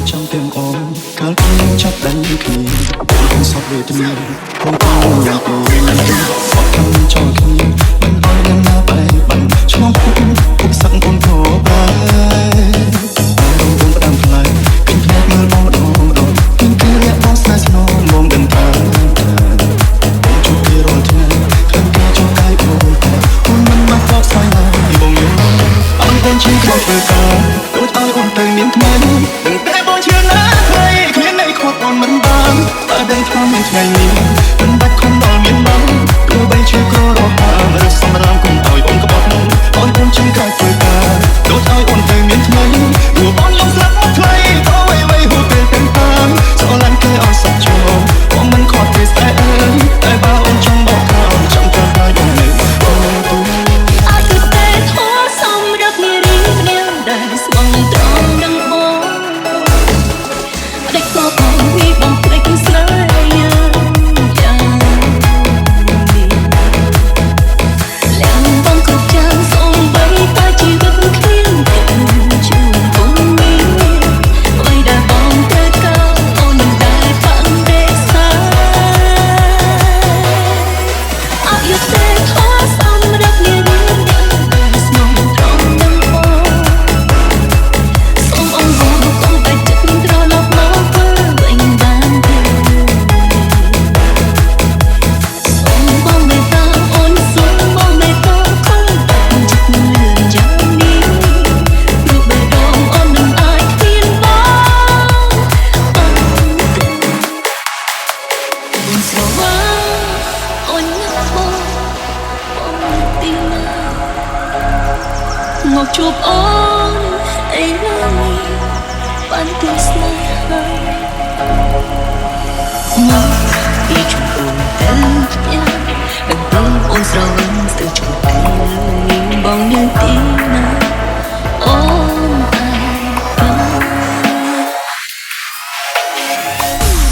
ចាំទាំងអូនកាលពីចាប់ដៃគ្នាខ្ញុំសពវេទនាខ្ញុំទៅយ៉ាងអូនសពខ្ញុំចូលគ្នាមិនអស់យ៉ាងណាបែកបាញ់ឆ្លងពុកសឹកកូនក៏បែរងផ្ដាំផ្លែគិតភ្នែកមើលបងដងគិតគឺរាក់បងស្នេហ៍ស្នងមកដឹងថាជួបគេរាល់ថ្ងៃឃើញគេចូលកាយអូនតែអូនមិនមកបកស្រាយឡើយបងយល់អត់បងជាខ្លួនធ្វើការដូចឲ្យអូនទៅមានថ្មីដឹងតែបងជឿណាស់ហើយគ្មានន័យខកអូនមិនបានតែដឹងថាមានថ្ងៃនេះមិនបាច់ខំដល់មានបងទោះបីជាក្ររហាឬសម្រាប់គុំឲ្យអូនក្បត់អូនជាកាយធ្វើការដូចឲ្យអូនទៅមានថ្មីព្រោះបងលងស្លាប់មកថ្លៃក៏អ្វីហូរពេលទាំងតាមស្រឡាញ់គេអស់សច្ចំបងមិនខកទេស្អែកតែបើអូនចង់បោកក្រោយចាំត្រូវហើយបងនៅអូនទូអត់ទៅទេធោះសំរឹកនារីម្នាក់ដែលស្វងត្រង់នឹងបងតែក៏បងវិបងភ្លេចស្នេហ៍យ៉ាងឡើងបងគ្រប់ចាំសូមបីតែជីវិតគ្មានទឹកជូនគុំមានអ្វីដែលបងត្រូវការអូននឹងដែលបាក់ទេសាអត់យកទេធោះសំរឹកនារីដែលស្មងត្រង់នឹងបងសូមអង្វរកុំបែកចិត្តត្រឡប់មកធ្វើវិញបានទេសូមបងមេត្តាអូនសូមបងមេត្តាខំបែកចិត្តលឿនយ៉ាងនេះព្រោះបេះដូងអូននឹងអាចគ្មានបងអូនស្រវាអូននឹកបងទីណាមកជួបអូនអីឡើយបានទីស្នេហាមកពីជួបអូនទៅផ្ទះដឹងទេអូនស្រវឹងស្ទើរជួបគ្នាបងនៅទីណាអូនអាច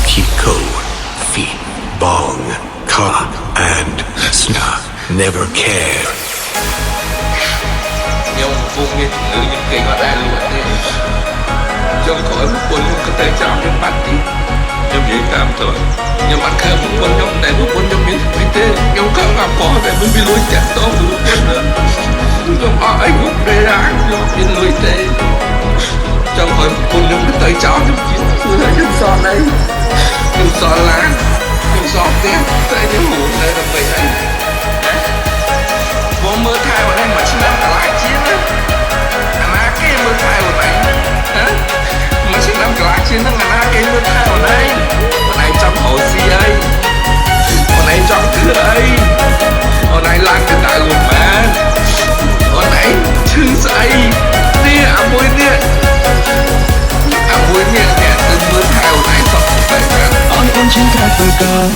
Kiko, Feet, Bong, Cock, and Snap never care. ខ្ញុំពុកមានជំងឺខ្ញុំគេងអត់ដែលលក់ទេខ្ញុំក៏ឲ្យប្រពន្ធខ្ញុំក៏ទៅចាំខ្ញុំបាត់ទីខ្ញុំនិយាយតាមទៅខ្ញុំអត់ឃើញប្រពន្ធខ្ញុំតែប្រពន្ធខ្ញុំមានអ្វីទេខ្ញុំក៏អាប៉ោះតែមិនមានលុយចាក់តោប្រពន្ធខ្ញុំអត់អីខ្ញុំពេលណាខ្ញុំមានលុយទេចង់ឲ្យប្រពន្ធខ្ញុំទៅចោលខ្ញុំខ្ញុំសល់អីខ្ញុំសល់ឡានខ្ញុំសល់ផ្ទះតែខ្ញុំហូរនៅដើម្បីអីបងមើលថែបងឯងមួយឆ្នាំកន្លះជាងអាណាគេមើលថែបងឯងហ៎មួយឆ្នាំកន្លះជាងហ្នឹងអាណាគេមើលថែបងឯងបងឯងចង់រកស៊ីអីបងឯងចង់ធ្វើអីបងឯងឡើងទៅដៅមិនបានបងឯងឈឺស្អីនេះអាមួយនេះអ្នកទៅមើលថែបងឯងសោះតែអូនជាកាយធ្វើការ